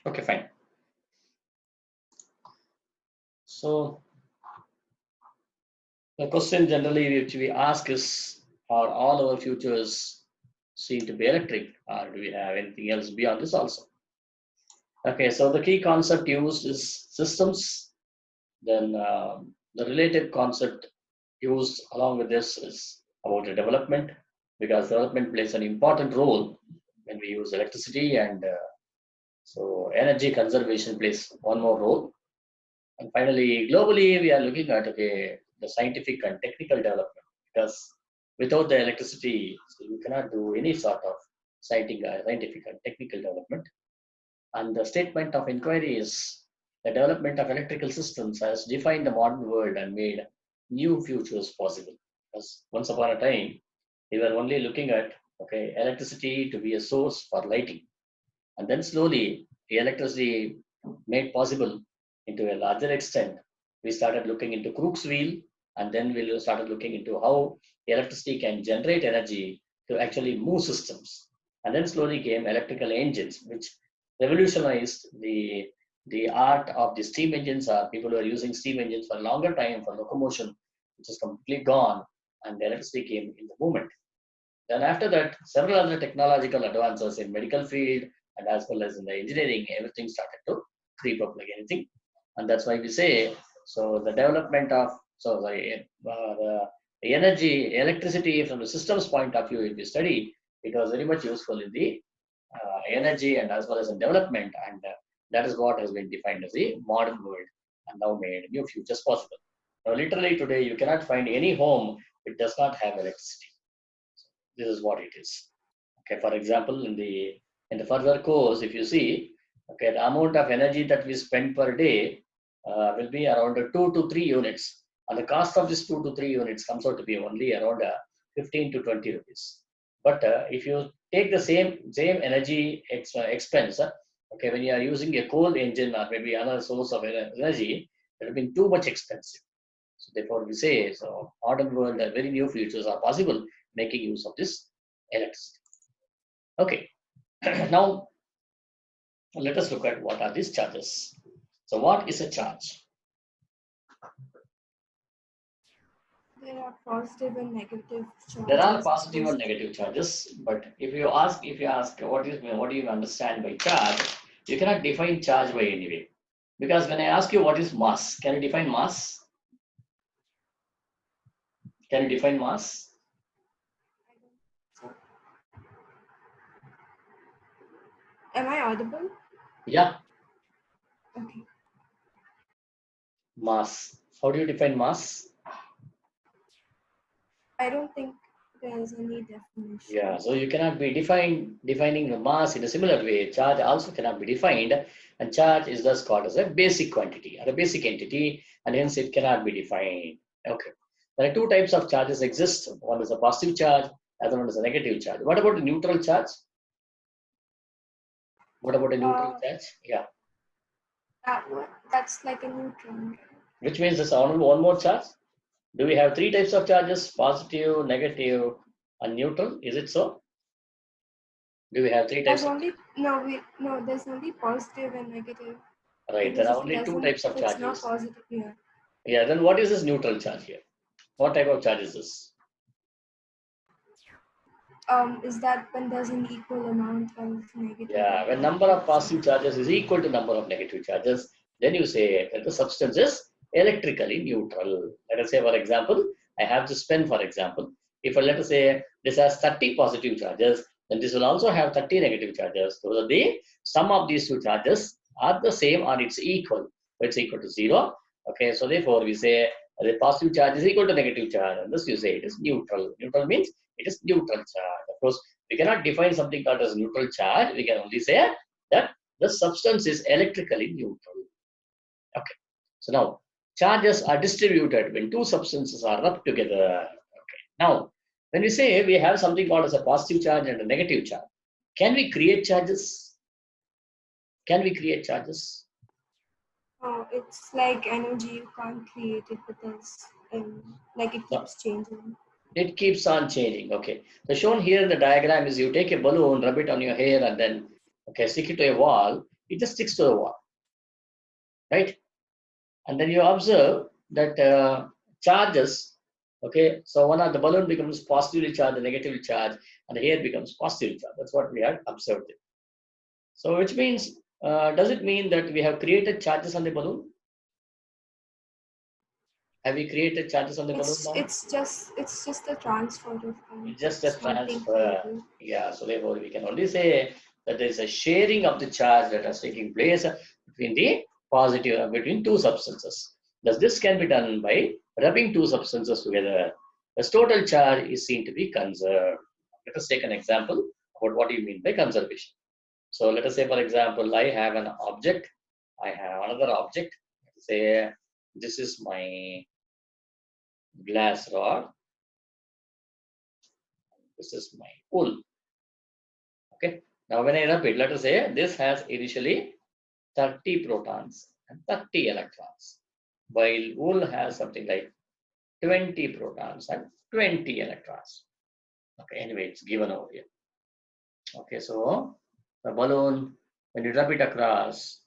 Okay, fine. So the question generally which we ask is, are all our futures seen to be electric, or do we have anything else beyond this also? Okay, so the key concept used is systems. Then the related concept used along with this is about the development, because development plays an important role when we use electricity, and so energy conservation plays one more role. And finally, globally, we are looking at, okay, the scientific and technical development, because without the electricity, so you cannot do any sort of scientific and technical development. And the statement of inquiry is, the development of electrical systems has defined the modern world and made new futures possible. Because once upon a time, we were only looking at, okay, electricity to be a source for lighting. And then slowly, the electricity made possible into a larger extent. We started looking into Crookes wheel, and then we started looking into how electricity can generate energy to actually move systems. And then slowly came electrical engines, which revolutionized the art of the steam engines. Or people were using steam engines for a longer time for locomotion, which is completely gone, and the electricity came in the moment. Then after that, several other technological advances in medical field and as well as in the engineering, everything started to creep up like anything. And that's why we say, so the development of, so the energy, electricity from the systems point of view, if you study, it was very much useful in the energy and as well as in development. And that is what has been defined as the modern world and now made new futures possible. Now, literally today, you cannot find any home which does not have electricity. This is what it is. Okay, for example, in the further course, if you see, okay, the amount of energy that we spend per day will be around 2 to 3 units, and the cost of this 2 to 3 units comes out to be only around 15 to 20 rupees. But if you take the same energy expense, okay, when you are using a coal engine or maybe another source of energy, it will be too much expensive. So therefore, we say, so modern world, very new futures are possible making use of this electricity. Okay, now let us look at what are these charges. So what is a charge? There are positive and negative There are charges. positive and negative charges, but if you ask what do you understand by charge, you cannot define charge by any way. Because when I ask you what is mass, can you define mass? Can you define mass? So, am I audible? Yeah, Okay. mass. How do you define mass? I don't think there's any Yeah, definition. so you cannot be defining the mass in a similar way. Charge also cannot be defined, and charge is thus called as a basic quantity or a basic entity, and hence it cannot be defined. Okay. There are two types of charges exist. One is a positive charge, other one is a negative charge. What about a neutral charge? What about a neutral Uh, charge? Yeah, that's like a neutron. which means there's one more charge. Do we have three types of charges? Positive, negative, and neutral. Is it so? Do we have three There's types of only no we no. There's only positive and negative right? There because are only two types if of it's not charges. positive here, Yeah, then what is this neutral charge here? What type of charge is this? is that when there's an equal amount of negative Yeah, and when number of positives positive in charges is equal to number of negative charges, then you say that the substance is electrically neutral. Let us say, for example, I have this pen, for example. If I let us say this has 30 positive charges, then this will also have 30 negative charges. So the sum of these two charges are the same or it's equal. So it's equal to zero. Okay, so therefore we say the positive charge is equal to negative charge, and this you say it is neutral. Neutral means it is neutral charge. Of course, we cannot define something called as neutral charge. We can only say that the substance is electrically neutral. Okay. So now charges are distributed when two substances are rubbed together. Okay. Now, when we say we have something called as a positive charge and a negative charge, can we create charges? Can we create charges? oh, it's like energy you can't create it because like it No. keeps changing. It keeps on changing. Okay. So shown here in the diagram is you take a balloon, rub it on your hair, and then okay, stick it to a wall. it just sticks to the wall, right? And then you observe that charges, okay, so one of the balloon becomes positively charged and negatively charged, and the air becomes positively charged. That's what we had observed. So which means, does it mean that we have created charges on the balloon? Have we created charges on the balloon now? It's just a transfer of It's just a it's not being transfer. created. Yeah, so therefore we can only say that there is a sharing of the charge that is taking place between the positive, between two substances. Thus, this can be done by rubbing two substances together. The total charge is seen to be conserved. Let us take an example about what you mean by conservation. So let us say, for example, I have an object, I have another object. Let's say this is my glass rod, this is my wool. Okay. Now when I rub it, let us say this has initially 30 protons and 30 electrons, while wool has something like 20 protons and 20 electrons. Okay, anyway, it's given over here. Okay, so the balloon, when you rub it across,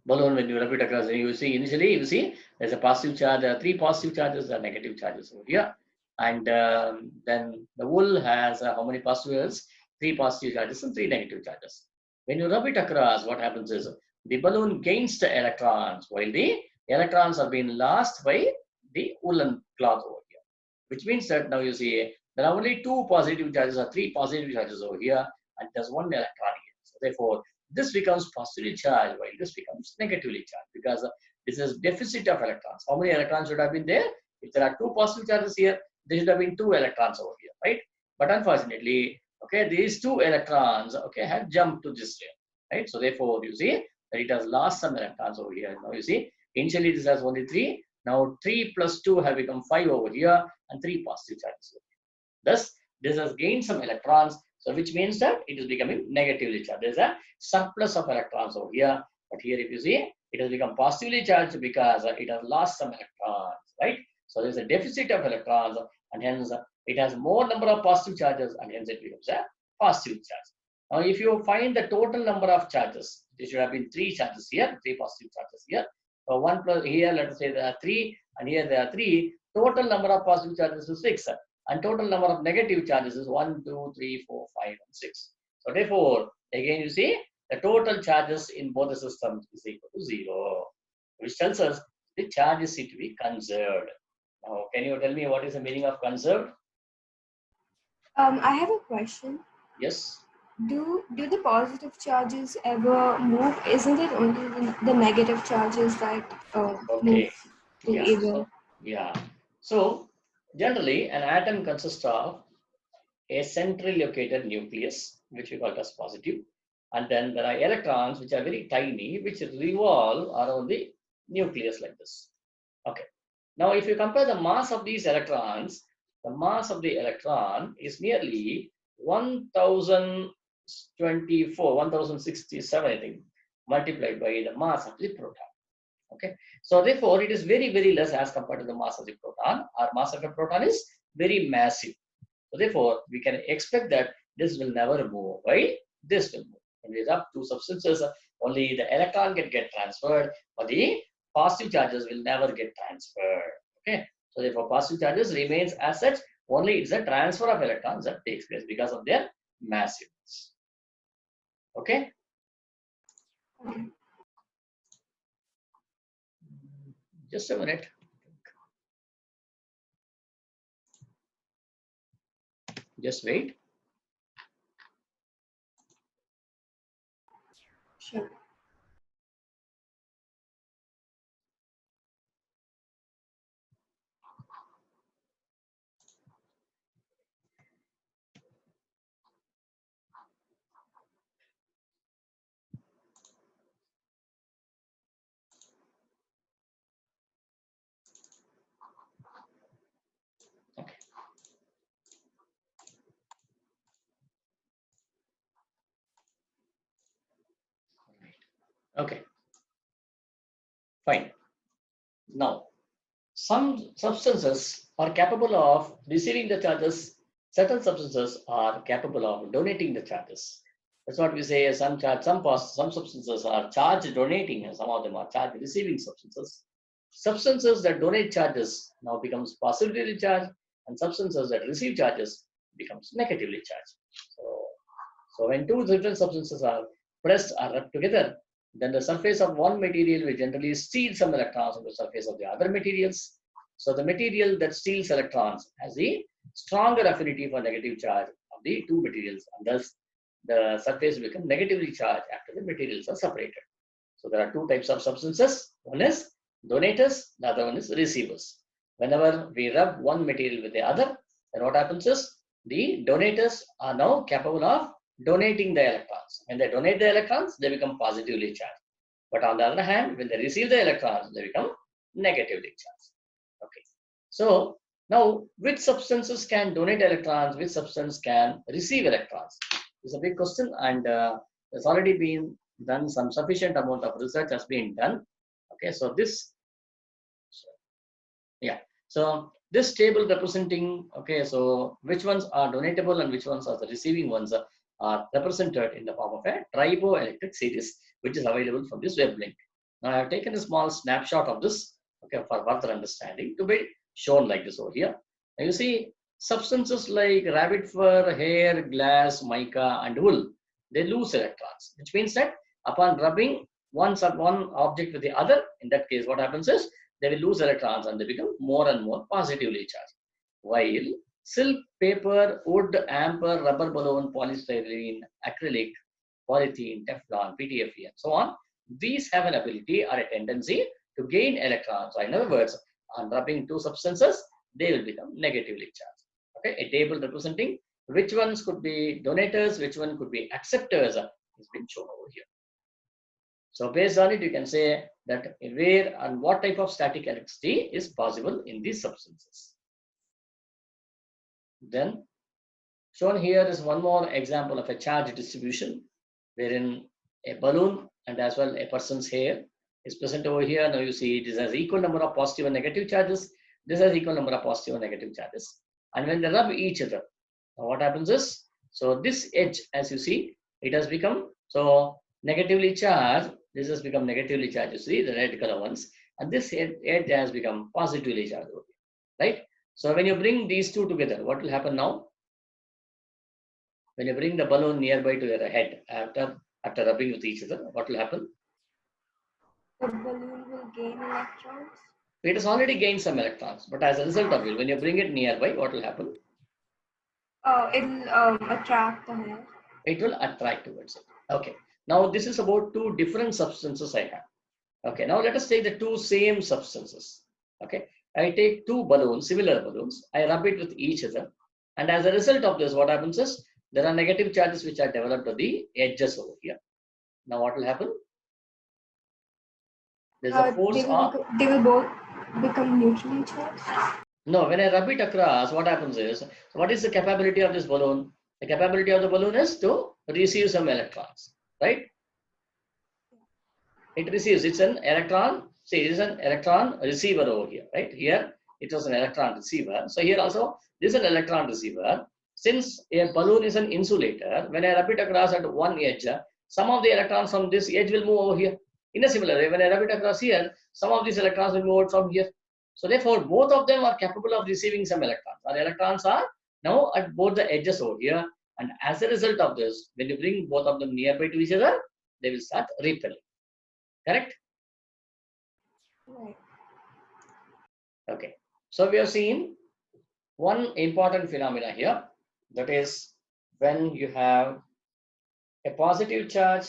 balloon, when you rub it across, you see initially, you see there's a positive charge, there are 3 positive charges, there are negative charges over here. And then the wool has how many positives? 3 positive charges and 3 negative charges. When you rub it across, what happens is the balloon gains the electrons, while the electrons are being lost by the woolen cloth over here. Which means that now you see there are only 2 positive charges or 3 positive charges over here, and there's 1 electron here. So therefore, this becomes positively charged while this becomes negatively charged, because this is deficit of electrons. How many electrons should have been there? If there are 2 positive charges here, there should have been 2 electrons over here, right? But unfortunately, okay, these 2 electrons, okay, have jumped to this layer, right? So therefore, you see that it has lost some electrons over here. Now you see, initially this has only 3. Now 3 plus 2 have become 5 over here, and 3 positive charges over here. Thus, this has gained some electrons, so which means that it is becoming negatively charged. There is a surplus of electrons over here, but here if you see, it has become positively charged because it has lost some electrons, right? So there is a deficit of electrons, and hence it has more number of positive charges, and hence it becomes a positive charge. Now, if you find the total number of charges, there should have been 3 charges here, 3 positive charges here. So 1 plus here, let us say there are 3, and here there are 3. Total number of positive charges is 6. And total number of negative charges is 1, 2, 3, 4, 5, and 6. So therefore, again you see the total charges in both the systems is equal to 0, which tells us the charges need to be conserved. Now, can you tell me what is the meaning of conserved? I have a question. Yes. Do the positive charges ever move? Isn't it only the negative charges that move to Yeah. either? Yeah. So generally, an atom consists of a centrally located nucleus, which we call as positive, and then there are electrons which are very tiny, which revolve around the nucleus like this. Okay. Now, if you compare the mass of these electrons, the mass of the electron is nearly 1024, 1067, I think, multiplied by the mass of the proton. Okay. So therefore, it is very, very less as compared to the mass of the proton. Our mass of a proton is very massive. So therefore, we can expect that this will never move. Why? This will move. When we rub 2 substances, only the electron can get transferred, but the positive charges will never get transferred. Okay. So therefore, positive charges remains as such. Only it's a transfer of electrons that takes place because of their massiveness. Okay. Okay. Just a minute. Just wait. Sure. Okay. Okay. Fine. Now, some substances are capable of receiving the charges certain substances are capable of donating the charges. That's what we say. Some substances are charge donating, and some of them are charge receiving substances. Substances that donate charges now becomes positively charged, and substances that receive charges becomes negatively charged. So when two different substances are pressed or rubbed together, then the surface of one material will generally steal some electrons from the surface of the other materials. So the material that steals electrons has the stronger affinity for negative charge of the two materials, and thus the surface will become negatively charged after the materials are separated. So there are two types of substances. One is donators, the other one is receivers. Whenever we rub one material with the other, then what happens is the donators are now capable of donating the electrons. When they donate the electrons, they become positively charged. But on the other hand, when they receive the electrons, they become negatively charged. Okay. So now, which substances can donate electrons? Which substance can receive electrons? It's a big question, and there's already been done some sufficient amount of research has been done. Okay, so this, yeah, so this table representing, okay, so which ones are donatable and which ones are the receiving ones are represented in the form of a triboelectric series, which is available from this web link. Now I have taken a small snapshot of this, okay, for further understanding to be shown like this over here. Now you see substances like rabbit fur, hair, glass, mica, and wool, they lose electrons, which means that upon rubbing one object with the other, in that case, what happens is they will lose electrons and they become more and more positively charged. While silk, paper, wood, amber, rubber balloon, polystyrene, acrylic, polythene, Teflon, PTFE, and so on, these have an ability or a tendency to gain electrons. So in other words, on rubbing two substances, they will become negatively charged. Okay, a table representing which ones could be donators, which one could be acceptors has been shown over here. So based on it, you can say that where and what type of static electricity is possible in these substances. Then shown here is one more example of a charge distribution, wherein a balloon and as well a person's hair is present over here. Now you see this has equal number of positive and negative charges. This has equal number of positive and negative charges. And when they rub each other, now what happens is, so this edge, as you see, it has become so negatively charged. This has become negatively charged. You see the red color ones, and this edge has become positively charged over here, right? So when you bring these two together, what will happen now? When you bring the balloon nearby to your head after rubbing with each other, what will happen? The balloon will gain electrons. It has already gained some electrons, but as a result of it, when you bring it nearby, what will happen? It'll attract the hair. It will attract towards it. Okay. Now this is about two different substances I have. Okay. Now let us take the two same substances. Okay. I take two balloons, similar balloons. I rub it with each other, and as a result of this, what happens is there are negative charges which are developed at the edges over here. Now what will happen? There's a force on. They will both become neutrally charged. No, when I rub it across, what happens is, what is the capability of this balloon? The capability of the balloon is to receive some electrons, right? It receives, it's an electron, see, it is an electron receiver over here, right? Here, it was an electron receiver. So here also, this is an electron receiver. Since a balloon is an insulator, when I rub it across at one edge, some of the electrons from this edge will move over here. In a similar way, when I rub it across here, some of these electrons will move out from here. So therefore, both of them are capable of receiving some electrons. Our electrons are now at both the edges over here. And as a result of this, when you bring both of them nearby to each other, they will start repelling. Correct? Right. Okay. So we have seen one important phenomena here. That is when you have a positive charge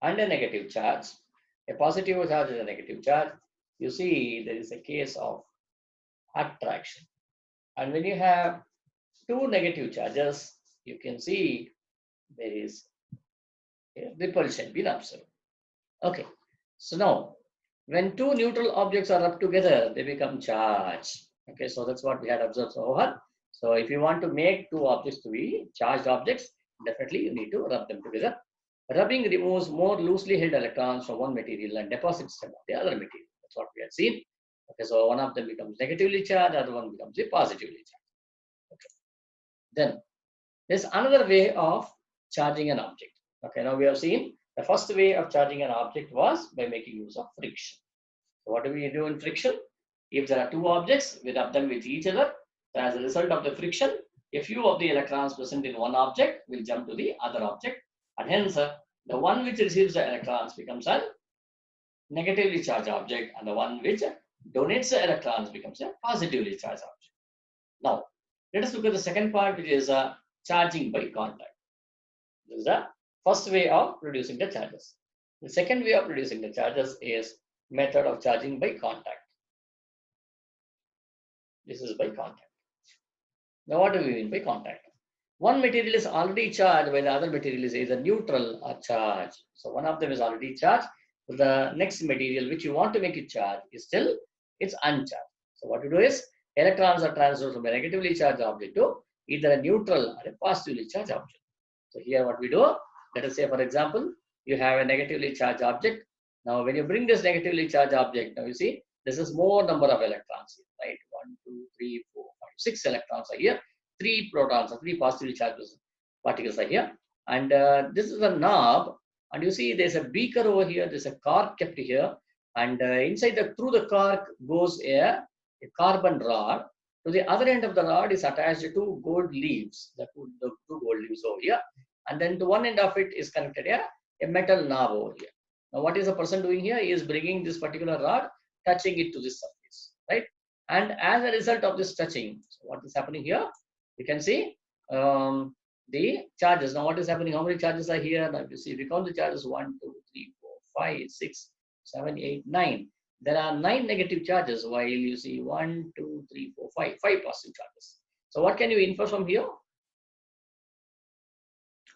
and a negative charge. A positive charge and a negative charge. You see there is a case of attraction. And when you have two negative charges, you can see there is a repulsion being observed. Okay. So now, when two neutral objects are rubbed together, they become charged. Okay, so that's what we had observed so far. So if you want to make two objects to be charged objects, definitely you need to rub them together. Rubbing removes more loosely held electrons from one material and deposits them on the other material. That's what we had seen. Okay, so one of them becomes negatively charged, the other one becomes positively charged. Okay. Then there's another way of charging an object. Okay, now we have seen the first way of charging an object was by making use of friction. So what do we do in friction? If there are two objects, we rub them with each other. So as a result of the friction, a few of the electrons present in one object will jump to the other object, and hence the one which receives the electrons becomes a negatively charged object, and the one which donates the electrons becomes a positively charged object. Now, let us look at the second part, which is charging by contact. This is the first way of reducing the charges. The second way of reducing the charges is method of charging by contact. This is by contact. Now, what do we mean by contact? One material is already charged while the other material is either neutral or charged. So one of them is already charged, but the next material which you want to make it charged is still it's uncharged. So what you do is electrons are transferred from a negatively charged object to either a neutral or a positively charged object. So here what we do, let us say for example, you have a negatively charged object. Now when you bring this negatively charged object, now you see this is more number of electrons here, right? 1, 2, 3, 4, 5, 6 electrons are here. 3 protons or 3 positively charged particles are here, and this is a knob, and you see there's a beaker over here, there's a cork kept here, and inside through the cork goes a carbon rod. To the other end of the rod is attached to gold leaves, the two gold leaves over here, and then to one end of it is connected a metal knob over here. Now what is the person doing here? He is bringing this particular rod, touching it to this surface, right? And as a result of this touching, so what is happening here? You can see the charges. Now, what is happening? How many charges are here? Now, you see, if you count the charges 1, 2, 3, 4, 5, 6, 7, 8, 9. There are 9 negative charges, while you see 1, 2, 3, 4, 5 positive charges. So, what can you infer from here?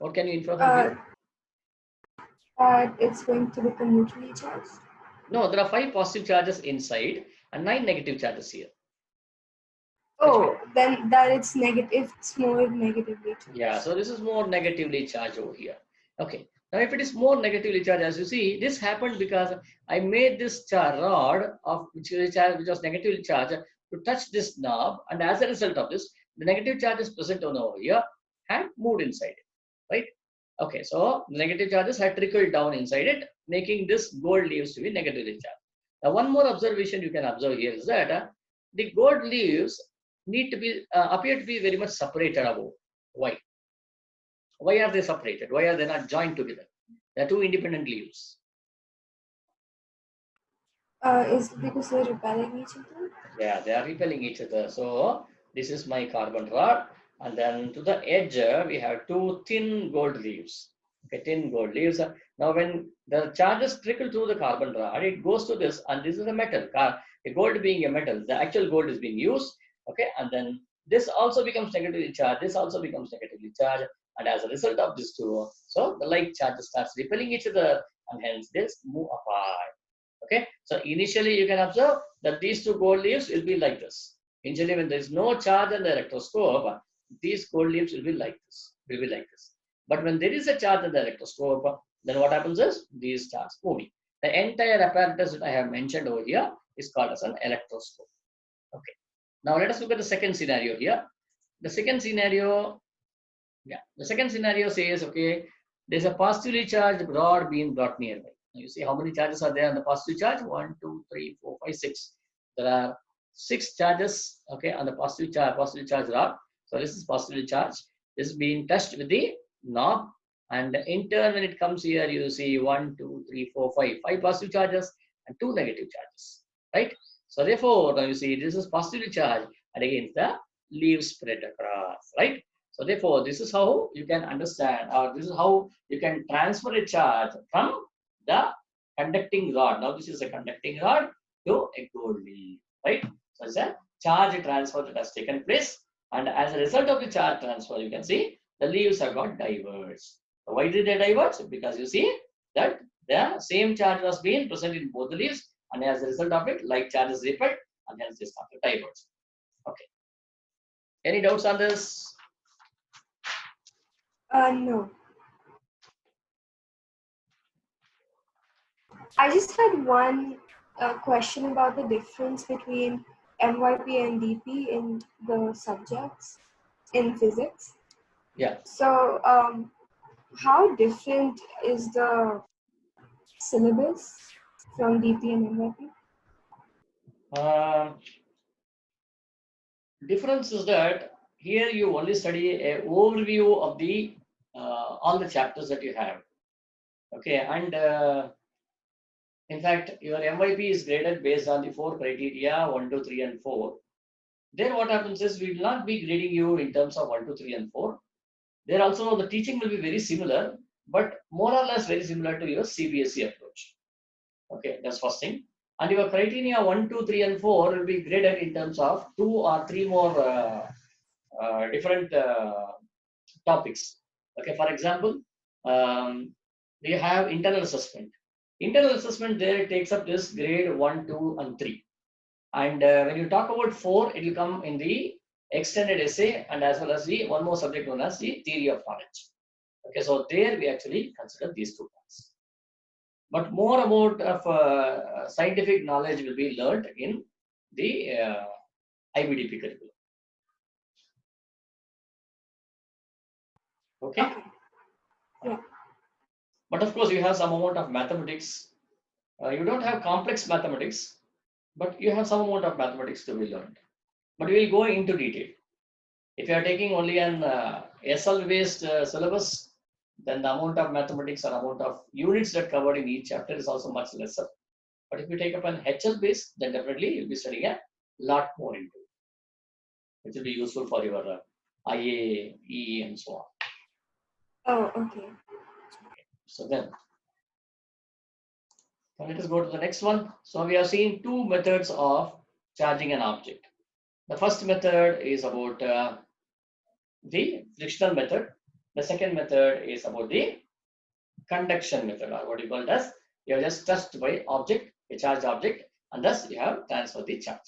What can you infer from here? That it's going to become neutrally charged. No, there are 5 positive charges inside and 9 negative charges here. Oh, then that it's negative. It's more negatively charged. Yeah, so this is more negatively charged over here. Okay, now if it is more negatively charged, as you see, this happened because I made this rod of which was negatively charged to touch this knob, and as a result of this, the negative charges present on over here had moved inside it, right? Okay, so the negative charges had trickled down inside it, making this gold leaves to be negatively charged. Now, one more observation you can observe here is that the gold leaves need to be appear to be very much separated above. Why? Why are they separated? Why are they not joined together? They are two independent leaves. Is it because they're repelling each other? Yeah, they are repelling each other. So this is my carbon rod, and then to the edge we have two thin gold leaves. Okay, thin gold leaves. Now when the charges trickle through the carbon rod, it goes to this, and this is a metal. The gold being a metal, the actual gold is being used. Okay, and then this also becomes negatively charged. This also becomes negatively charged, and as a result of this two, so the like charges starts repelling each other, and hence this move apart. Okay, so initially you can observe that these two gold leaves will be like this. Initially, when there is no charge in the electroscope, these gold leaves will be like this. But when there is a charge in the electroscope, then what happens is these starts moving. The entire apparatus that I have mentioned over here is called as an electroscope. Okay. Now let us look at the second scenario here. The second scenario says, okay, there's a positively charged rod being brought nearby. Now you see how many charges are there on the positive charge? 1, 2, 3, 4, 5, 6. There are 6 charges, okay, on the positive charge rod. So this is positively charged. This is being touched with the knob, and in turn, when it comes here, you see 1, 2, 3, 4, 5 positive charges and 2 negative charges, right? So therefore, now you see this is positively charged, and again the leaves spread across, right? So therefore, this is how you can understand, or this is how you can transfer a charge from the conducting rod. Now this is a conducting rod to a gold leaf, right? So it's a charge transfer that has taken place, and as a result of the charge transfer, you can see the leaves have got diverged. So why did they diverge? Because you see that the same charge was being present in both the leaves, and as a result of it, like charges repelled, and hence they start to diverge. Okay. Any doubts on this? No. I just had one question about the difference between MYP and DP in the subjects. in physics. Yeah. So, how different is the syllabus from DP and NYP? Difference is that here you only study a overview of the all the chapters that you have. Okay, and in fact, your MYP is graded based on the 4 criteria 1, 2, 3, and 4. Then what happens is we will not be grading you in terms of 1, 2, 3, and 4. There also the teaching will be very similar, but more or less very similar to your CBSE approach. Okay, that's first thing. And your criteria 1, 2, 3, and 4 will be graded in terms of 2 or 3 more different topics. Okay, for example, we have internal assessment. Internal assessment there takes up this grade 1, 2, and 3. And when you talk about 4, it will come in the extended essay and as well as the one more subject known as the theory of knowledge. Okay, so there we actually consider these 2 parts. But more amount of scientific knowledge will be learned in the IBDP curriculum. Okay? Yeah. But of course, you have some amount of mathematics. You don't have complex mathematics, but you have some amount of mathematics to be learned. But we will go into detail. If you are taking only an SL-based syllabus, then the amount of mathematics or amount of units that covered in each chapter is also much lesser. But if you take up an HL base, then definitely you'll be studying a lot more into it, which will be useful for your IA, EE, and so on. Oh, okay. So then, let us go to the next one. So we have seen 2 methods of charging an object. The first method is about the frictional method. The second method is about the conduction method, or what you call it as you have just touched by object, a charged object, and thus you have transferred the charge.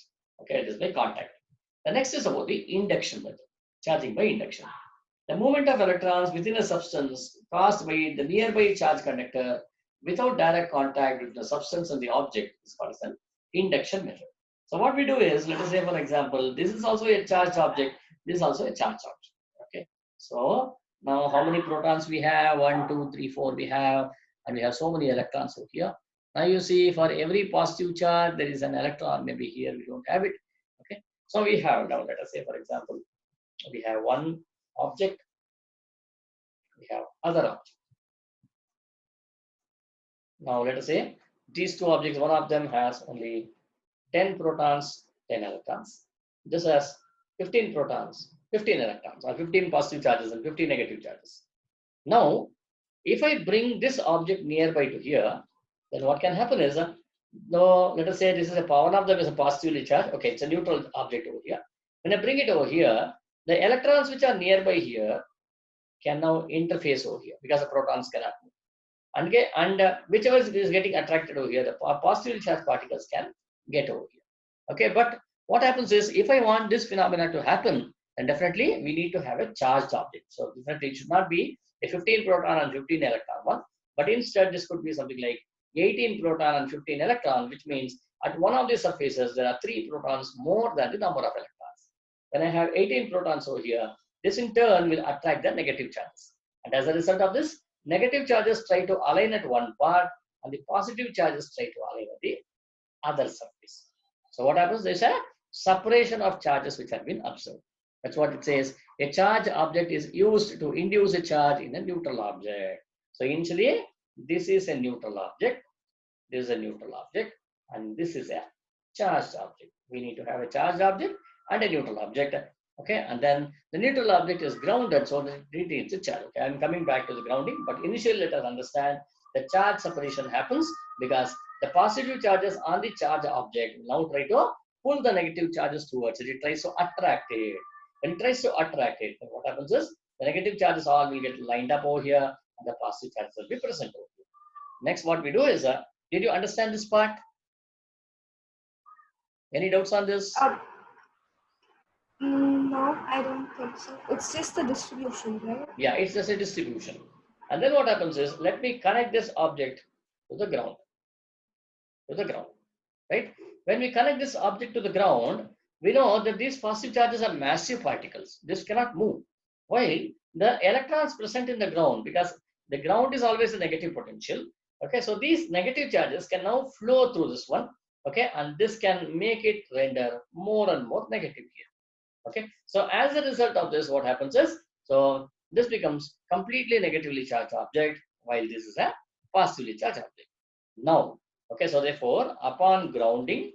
Okay, it is by contact. The next is about the induction method, charging by induction. The movement of electrons within a substance caused by the nearby charge conductor without direct contact with the substance and the object is called as an induction method. So what we do is, let us say for example, this is also a charged object, this is also a charged object. Okay, so now how many protons we have? 1, 2, 3, 4 we have, and we have so many electrons over here. Now you see for every positive charge there is an electron. Maybe here we don't have it. Okay, so we have, now let us say for example, we have one object, we have other object. Now let us say these 2 objects, one of them has only 10 protons, 10 electrons. This has 15 protons, 15 electrons, or 15 positive charges and 15 negative charges. Now, if I bring this object nearby to here, then what can happen is, let us say this is one of them is a positively charged. Okay, it's a neutral object over here. When I bring it over here, the electrons which are nearby here can now interface over here because the protons cannot move. And whichever is getting attracted over here, the positively charged particles can get over here. Okay, but what happens is, if I want this phenomena to happen, then definitely we need to have a charged object. So definitely it should not be a 15 proton and 15 electron one, but instead this could be something like 18 proton and 15 electron, which means at one of the surfaces there are 3 protons more than the number of electrons. When I have 18 protons over here, this in turn will attract the negative charges. And as a result of this, negative charges try to align at one part and the positive charges try to align at the other surface. So what happens? There's a separation of charges which have been observed. That's what it says. A charged object is used to induce a charge in a neutral object. So initially, this is a neutral object, this is a neutral object, and this is a charged object. We need to have a charged object and a neutral object. Okay, and then the neutral object is grounded, so it retains a charge. Okay, I'm coming back to the grounding, but initially let us understand the charge separation happens because the positive charges on the charged object now try to pull the negative charges towards it. It tries to attract it. When it tries to attract it, then what happens is the negative charges all will get lined up over here and the positive charges will be present over here. Next, what we do is, did you understand this part? Any doubts on this? No, I don't think so. It's just the distribution, right? Yeah, it's just a distribution. And then what happens is, let me connect this object to the ground. Right? When we connect this object to the ground, we know that these positive charges are massive particles. This cannot move. While the electrons present in the ground, because the ground is always a negative potential. Okay, so these negative charges can now flow through this one. Okay, and this can make it render more and more negative here. Okay, so as a result of this, what happens is, so this becomes completely negatively charged object, while this is a positively charged object. Now, okay, so therefore, upon grounding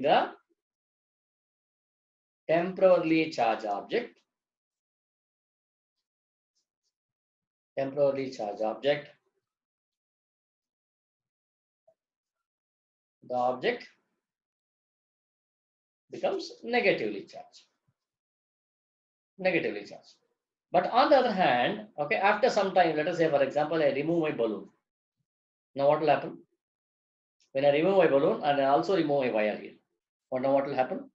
the temporarily charged object, the object becomes negatively charged. But on the other hand, okay, after some time, let us say, for example, I remove my balloon. Now what will happen? When I remove my balloon and I also remove my wire here, what will happen?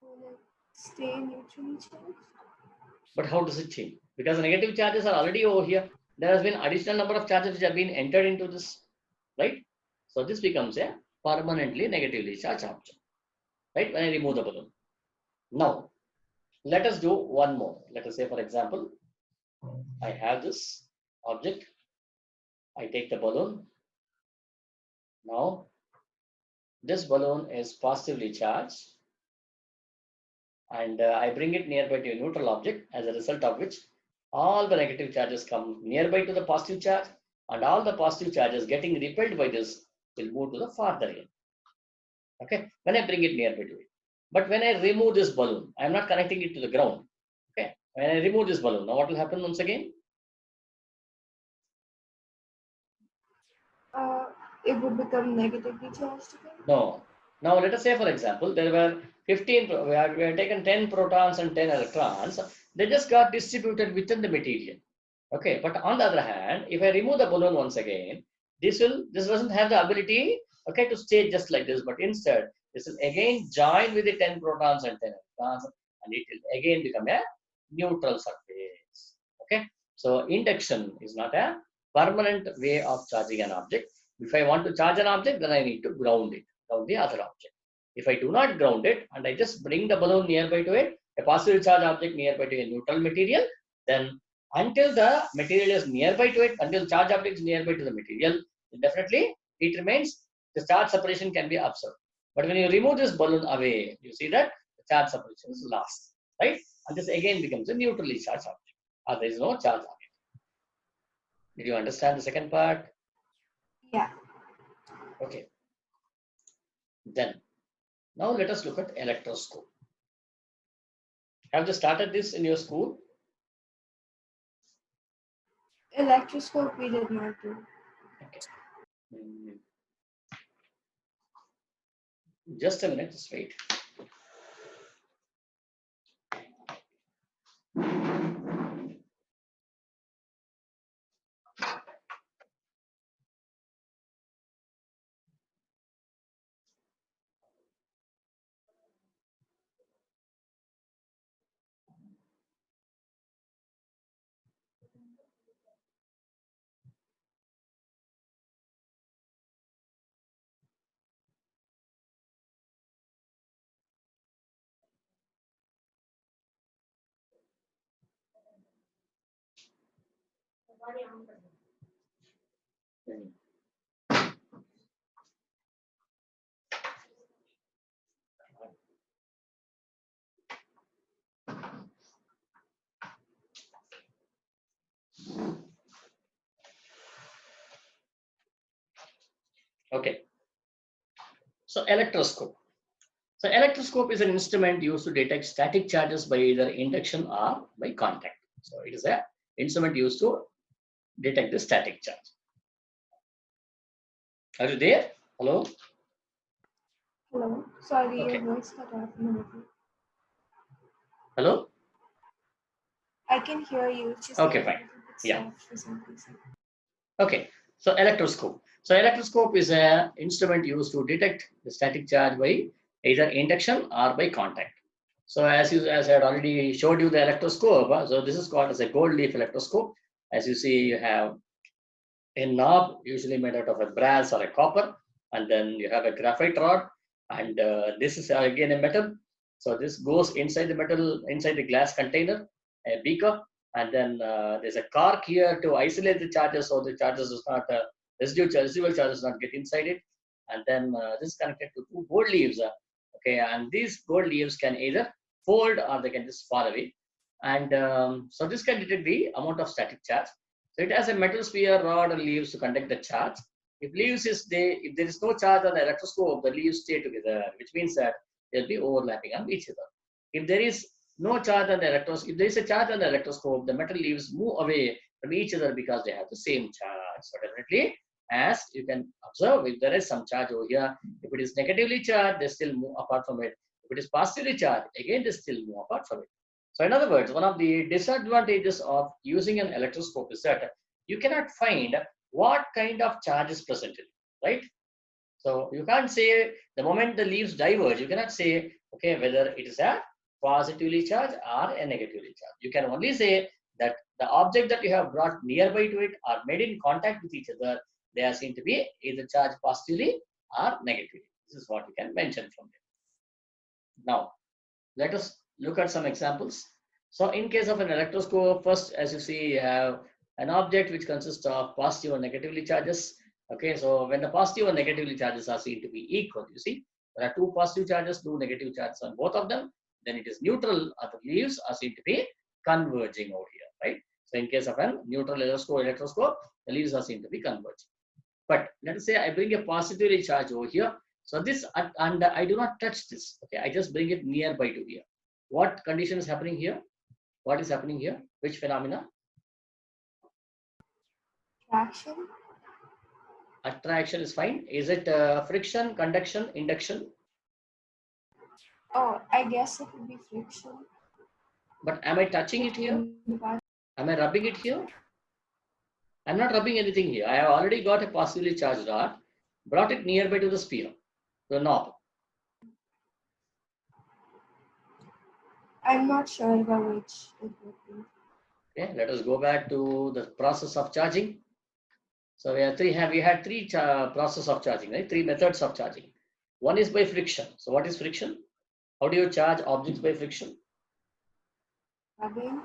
Will it stay neutrally charged? But how does it change? Because the negative charges are already over here. There has been additional number of charges which have been entered into this, right? So this becomes a permanently negatively charged object, right? When I remove the balloon. Now, let us do one more. Let us say, for example, I have this object. I take the balloon. Now, this balloon is positively charged, and I bring it nearby to a neutral object, as a result of which all the negative charges come nearby to the positive charge, and all the positive charges getting repelled by this will move to the farther end. Okay, when I bring it nearby to it. But when I remove this balloon, I am not connecting it to the ground. Okay, when I remove this balloon, now what will happen once again? It would become negatively charged again? No. Now let us say, for example, there were 15, we have taken 10 protons and 10 electrons. They just got distributed within the material. Okay, but on the other hand, if I remove the balloon once again, this doesn't have the ability, okay, to stay just like this, but instead, this will again join with the 10 protons and 10 electrons, and it will again become a neutral surface. Okay, so induction is not a permanent way of charging an object. If I want to charge an object, then I need to ground the other object. If I do not ground it and I just bring the balloon nearby to it, a positive charge object nearby to a neutral material, then until the material is nearby to it, until charge object is nearby to the material, definitely it remains, the charge separation can be observed. But when you remove this balloon away, you see that the charge separation is lost, right? And this again becomes a neutrally charged object, or there is no charge on it. Did you understand the second part? Yeah. Okay. Then, now let us look at electroscope. Have you started this in your school? Electroscope we did not do. Okay. Just a minute, just wait. Okay. So electroscope. So electroscope is an instrument used to detect static charges by either induction or by contact. So it is an instrument used to detect the static charge. Are you there? Hello? Hello. Sorry, Okay. your voice cut off in the middle. Hello? I can hear you. It's just Okay, like a fine. little bit Yeah. soft for some reason. Okay. So electroscope. So electroscope is an instrument used to detect the static charge by either induction or by contact. So as I had already showed you the electroscope, so this is called as a gold leaf electroscope. As you see, you have a knob usually made out of a brass or a copper, and then you have a graphite rod, and this is again a metal. So this goes inside the metal, inside the glass container, a beaker, and then there's a cork here to isolate the charges, so the charges does not residual charges not get inside it. And then this is connected to two gold leaves. Okay, and these gold leaves can either fold or they can just fall away. And so this can detect the amount of static charge. So it has a metal sphere, rod, and leaves to conduct the charge. If if there is no charge on the electroscope, the leaves stay together, which means that they'll be overlapping on each other. If there is no charge on the electroscope, if there is a charge on the electroscope, the metal leaves move away from each other because they have the same charge. So definitely, as you can observe, if there is some charge over here, if it is negatively charged, they still move apart from it. If it is positively charged, again they still move apart from it. So in other words, one of the disadvantages of using an electroscope is that you cannot find what kind of charge is present in it, right? So you can't say the moment the leaves diverge, you cannot say, okay, whether it is a positively charged or a negatively charged. You can only say that the object that you have brought nearby to it are made in contact with each other. They are seen to be either charged positively or negatively. This is what you can mention from there. Now, let us look at some examples. So in case of an electroscope, first, as you see, you have an object which consists of positive or negatively charges. Okay, so when the positive or negatively charges are seen to be equal, you see, there are two positive charges, two negative charges on both of them, then it is neutral, or the leaves are seen to be converging over here, right? So in case of a neutral electroscope, the leaves are seen to be converging. But let us say I bring a positively charge over here. So this, and I do not touch this, okay? I just bring it nearby to here. What condition is happening here? What is happening here? Which phenomena? Attraction. Attraction is fine. Is it friction, conduction, induction? Oh, I guess it would be friction. But am I touching it here? Am I rubbing it here? I'm not rubbing anything here. I have already got a positively charged rod, brought it nearby to the sphere, the knob. I'm not sure about which it would be. Okay, let us go back to the process of charging. So we had three process of charging, right? Three methods of charging. One is by friction. So what is friction? How do you charge objects by friction? Rubbing.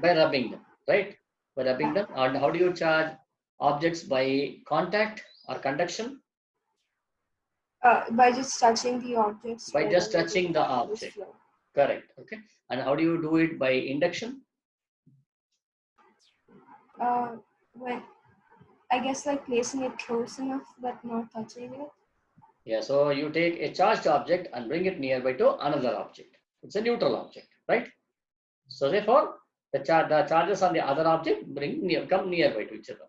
By rubbing them, right? By rubbing them. And how do you charge objects by contact or conduction? By just touching the objects. By just touching the object. Correct. Okay. And how do you do it by induction? When I guess like placing it close enough but not touching it. Yeah. So you take a charged object and bring it nearby to another object. It's a neutral object, right? So therefore, the charges on the other object come nearby to each other.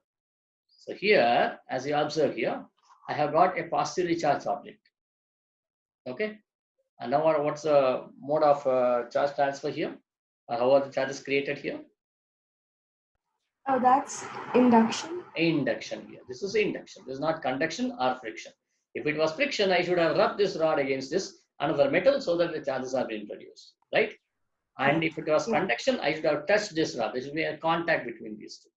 So here, as you observe here, I have got a positively charged object. Okay. And now what's the mode of charge transfer here? Or how are the charges created here? Oh, that's induction. Induction here. This is induction. This is not conduction or friction. If it was friction, I should have rubbed this rod against this another metal so that the charges are being produced, right? And if it was conduction, I should have touched this rod. There should be a contact between these two.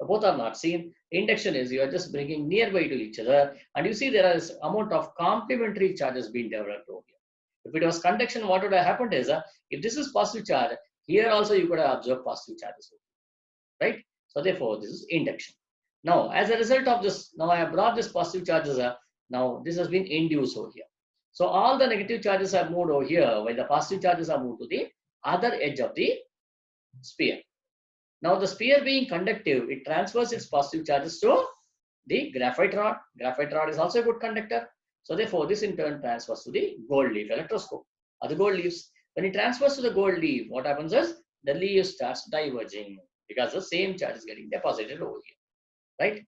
So both are not seen. Induction is you are just bringing nearby to each other, and you see there is amount of complementary charges being developed over here. If it was conduction, what would have happened is, if this is positive charge, here also you could have observed positive charges, right? So therefore, this is induction. Now, as a result of this, now I have brought this positive charges. Now this has been induced over here. So all the negative charges have moved over here, while the positive charges are moved to the other edge of the sphere. Now the sphere being conductive, it transfers its positive charges to the graphite rod. Graphite rod is also a good conductor. So therefore, this in turn transfers to the gold leaf electroscope or the gold leaves. When it transfers to the gold leaf, what happens is the leaf starts diverging because the same charge is getting deposited over here, right?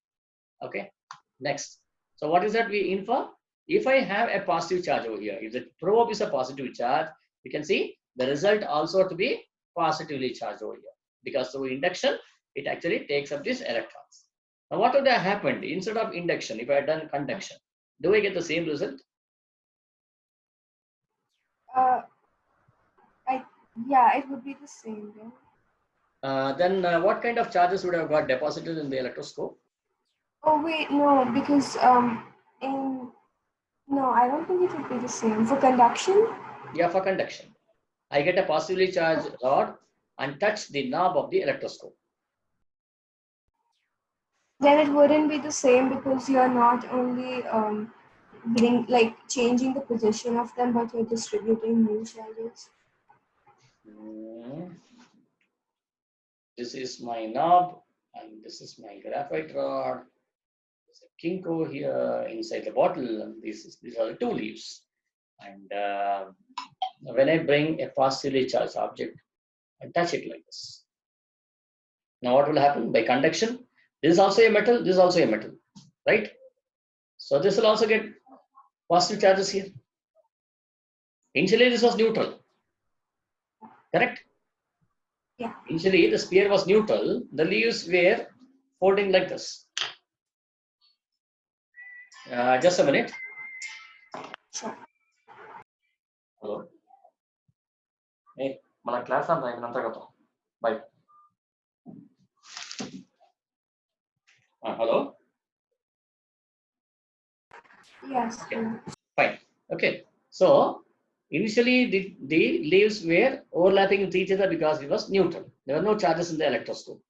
Okay, next. So what is that we infer? If I have a positive charge over here, if the probe is a positive charge, we can see the result also to be positively charged over here, because through induction, it actually takes up these electrons. Now, what would have happened instead of induction if I had done conduction? Do I get the same result? Yeah, it would be the same. Then what kind of charges would have got deposited in the electroscope? Oh wait, no, because No, I don't think it would be the same. For conduction? Yeah, for conduction. I get a positively charged rod and touch the knob of the electroscope. Then it wouldn't be the same because you're not only changing the position of them, but you're distributing new charges. This is my knob and this is my graphite rod. There's a Kinko here inside the bottle, and these are the two leaves. And when I bring a positively charged object and touch it like this, now what will happen? By conduction, this is also a metal, this is also a metal, right? So this will also get positive charges here. Initially, this was neutral, correct? Yeah. Initially, the sphere was neutral. The leaves were folding like this. Just a minute. Sure. Hello. Hey, mana class am time nanta gato. Bye. Hello. Yes. Okay. Fine. Okay. So initially, the leaves were overlapping with each other because it was neutral. There were no charges in the electroscope.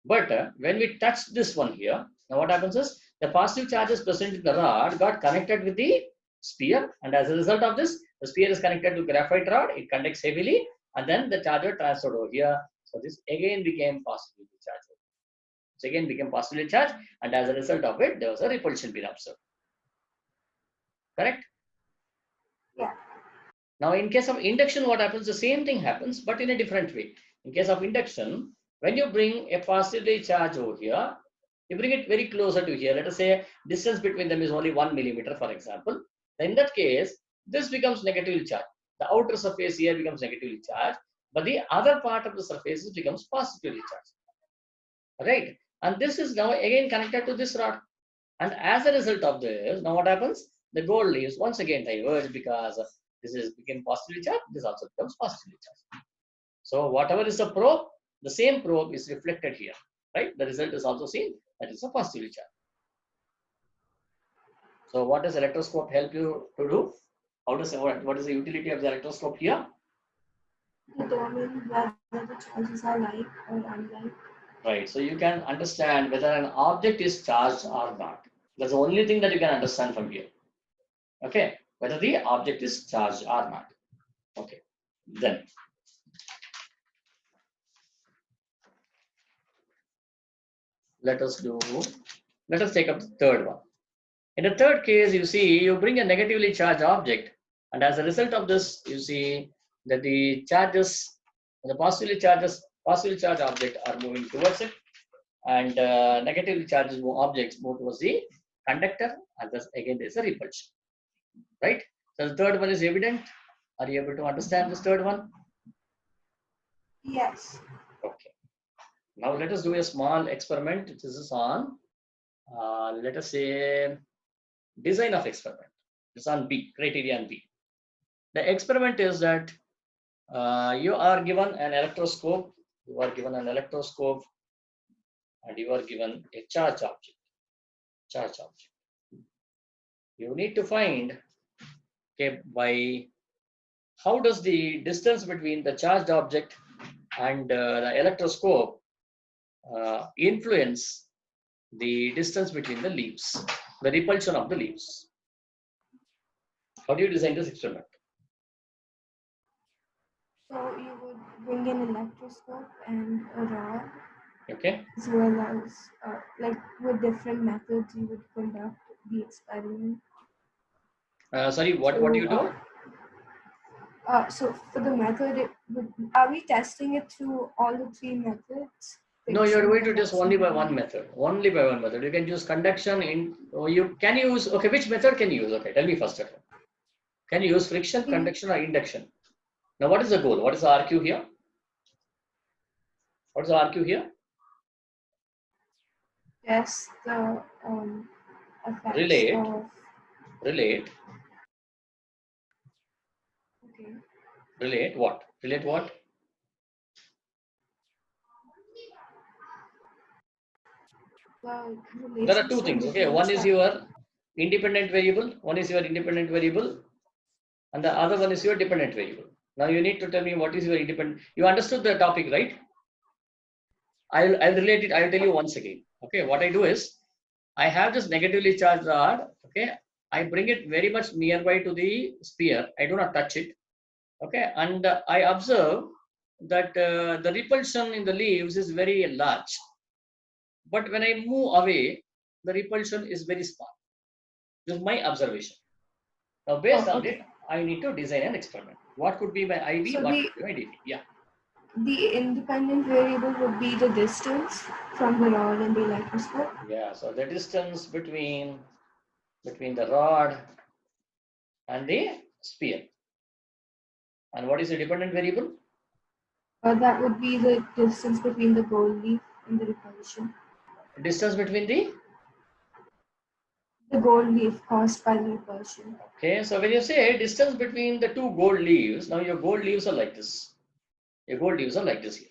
But when we touch this one here, now what happens is the positive charges present in the rod got connected with the sphere, and as a result of this, the sphere is connected to graphite rod. It conducts heavily, and then the charge got transferred over here. So this again became positively charged. So again became positively charged, and as a result of it, there was a repulsion being observed. Correct? Yeah. Now, in case of induction, what happens? The same thing happens, but in a different way. In case of induction, when you bring a positively charge over here, you bring it very closer to here. Let us say distance between them is only 1 millimeter, for example. In that case, this becomes negatively charged. The outer surface here becomes negatively charged, but the other part of the surface becomes positively charged. Right? And this is now again connected to this rod. And as a result of this, now what happens? The gold leaves once again diverge because this is became positively charged. This also becomes positively charged. So whatever is the probe, the same probe is reflected here, right? The result is also seen. That is a positively charged. So what does electroscope help you to do? How does what is the utility of the electroscope here? Determine whether the charges are like or unlike. Right. So you can understand whether an object is charged or not. That's the only thing that you can understand from here. Okay. Whether the object is charged or not. Okay. Then let us take up the third one. In the third case, you see, you bring a negatively charged object, and as a result of this, you see that the charges, the positively charged object are moving towards it, and negatively charged objects move towards the conductor, and thus again there is a repulsion, right? So the third one is evident. Are you able to understand this third one? Yes. Okay. Now let us do a small experiment. This is on, let us say, design of experiment. It's on B, criterion B. The experiment is that you are given an electroscope, and you are given a charge object. You need to find, okay, by how does the distance between the charged object and the electroscope influence the distance between the leaves, the repulsion of the leaves. How do you design this experiment? So you would bring an electroscope and a rod. Okay. As well as with different methods you would conduct the experiment. Sorry, what do you do? So for the method, are we testing it through all the three methods? No, you're going to test only by one method. Only by one method. You can use conduction in, or you can use, okay, which method can you use? Okay, tell me first. Can you use friction, conduction, or induction? Now, what is the goal? What is the RQ here? What is the RQ here? Test the effects Relate. of... Relate. Okay. Relate what? Relate what? The There are two things. Okay, one is your independent variable. One is your independent variable, and the other one is your dependent variable. Now you need to tell me what is your independent. You understood the topic, right? I'll relate it. I'll tell you once again. Okay, what I do is I have this negatively charged rod. Okay, I bring it very much nearby to the sphere. I do not touch it. Okay, and I observe that the repulsion in the leaves is very large. But when I move away, the repulsion is very small. This is my observation. Now, based on it, I need to design an experiment. What could be my IV? So what could be my DT? Yeah. the independent variable would be the distance from the rod and the electroscope. Yeah. So the distance between the rod and the sphere. And what is the dependent variable? That would be the distance between the gold leaf and the repulsion. Distance between the gold leaf caused by the repulsion. Okay, so when you say distance between the two gold leaves, now your gold leaves are like this. Your gold leaves are like this here.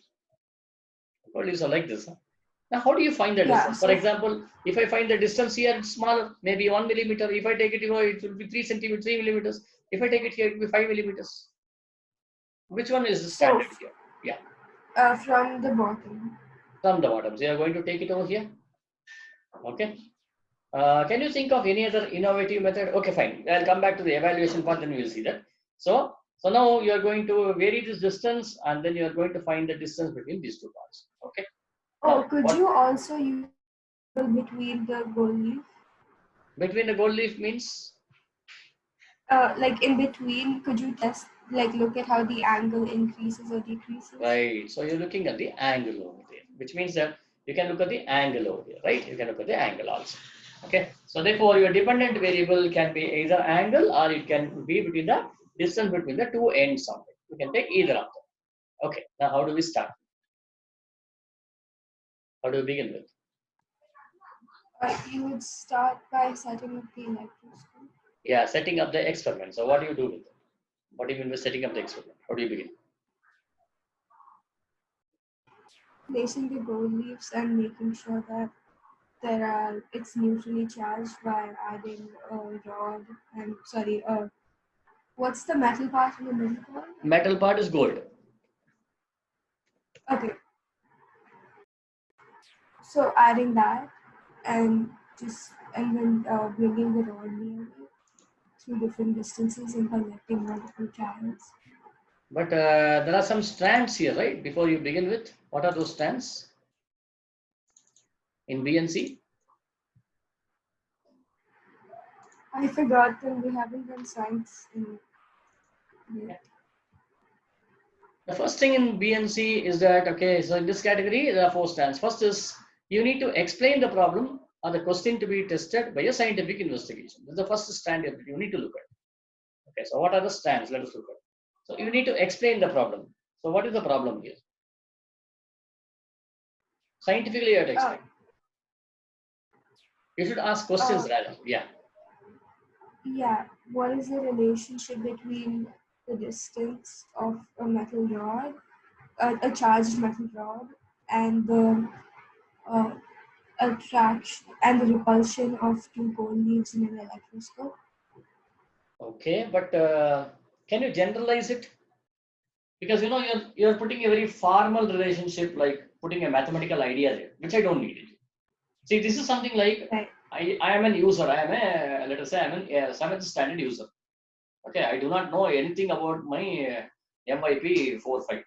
Gold leaves are like this. Huh? Now, how do you find the distance? For example, if I find the distance here, it's small, maybe 1 millimeter. If I take it, it will be 3 centimeters, 3 millimeters. If I take it here, it will be 5 millimeters. Which one is the standard here? Yeah. From the bottom. From the bottom. So you are going to take it over here. Okay. Can you think of any other innovative method? Okay, fine. I'll come back to the evaluation part, then we will see that. So now you are going to vary this distance, and then you are going to find the distance between these two parts. Okay. Oh, could you also use between the gold leaf? Between the gold leaf means? Like in between, could you test, like look at how the angle increases or decreases? Right. So you're looking at the angle over there, which means that you can look at the angle over here, right? You can look at the angle also. Okay. So therefore, your dependent variable can be either angle or it can be between the distance between the two ends of it. You can take either of them. Okay. Now, how do we start? How do we begin with? You would start by setting up the electroscope. Yeah, setting up the experiment. So what do you do with it? What do you mean by setting up the experiment? How do you begin? Placing the gold leaves and making sure that it's neutrally charged by adding a rod and what's the metal part in the middle part? Metal part is gold. Okay. So adding that and then bringing the rod near through different distances and connecting multiple channels. But there are some strands here, right? Before you begin with, what are those strands in BNC? I forgot them. We haven't done science in yet. The first thing in BNC is that, okay, so in this category, there are 4 strands. First is you need to explain the problem or the question to be tested by a scientific investigation. This is the first strand you need to look at. Okay, so what are the strands? Let us look at. So you need to explain the problem. So what is the problem here? Scientifically, you have to explain. You should ask questions rather. Yeah. Yeah. What is the relationship between the distance of a metal rod, a charged metal rod, and the attraction and the repulsion of two gold leaves in an electroscope? Okay, but can you generalize it? Because you know you're putting a very formal relationship, like putting a mathematical idea there, which I don't need it. See, this is something like I am an user. I am a, let us say I'm a 7th standard user. Okay, I do not know anything about my MIP 4.5.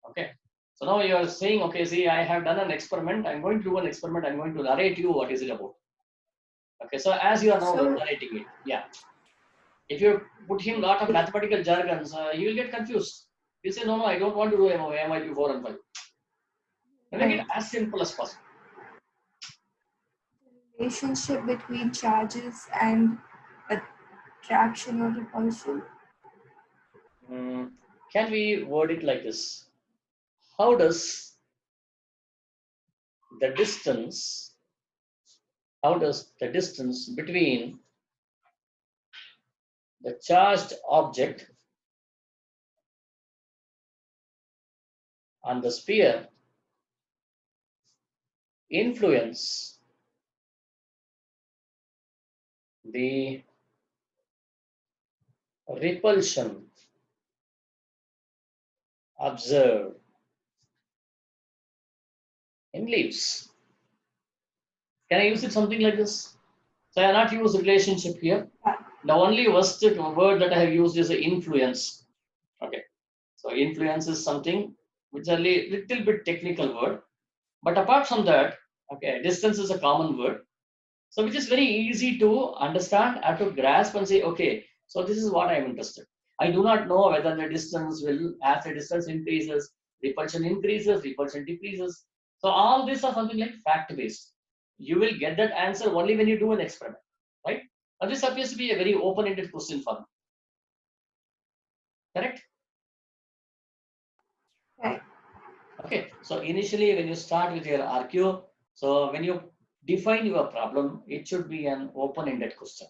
Okay, so now you are saying, okay, see, I have done an experiment. I'm going to do an experiment. I'm going to narrate you what is it about. Okay, so as you are now narrating it, yeah. If you put him a lot of mathematical jargons, he will get confused. He say, no, I don't want to do MIP 4 and 5. Make it as simple as possible. Relationship between charges and attraction or repulsion. Can we word it like this? How does the distance between the charged object and the sphere influence the repulsion observed in leaves. Can I use it something like this? So I have not used relationship here. The only word that I have used is influence. Okay. So influence is something which is a little bit technical word. But apart from that, okay, distance is a common word. So which is very easy to understand and to grasp and say, okay, so this is what I am interested. I do not know whether the distance will, as the distance increases, repulsion decreases. So all these are something like fact-based. You will get that answer only when you do an experiment, right? Now this appears to be a very open-ended question for me. Correct? Right. Okay, so initially when you start with your RQ, so when you define your problem, it should be an open-ended question.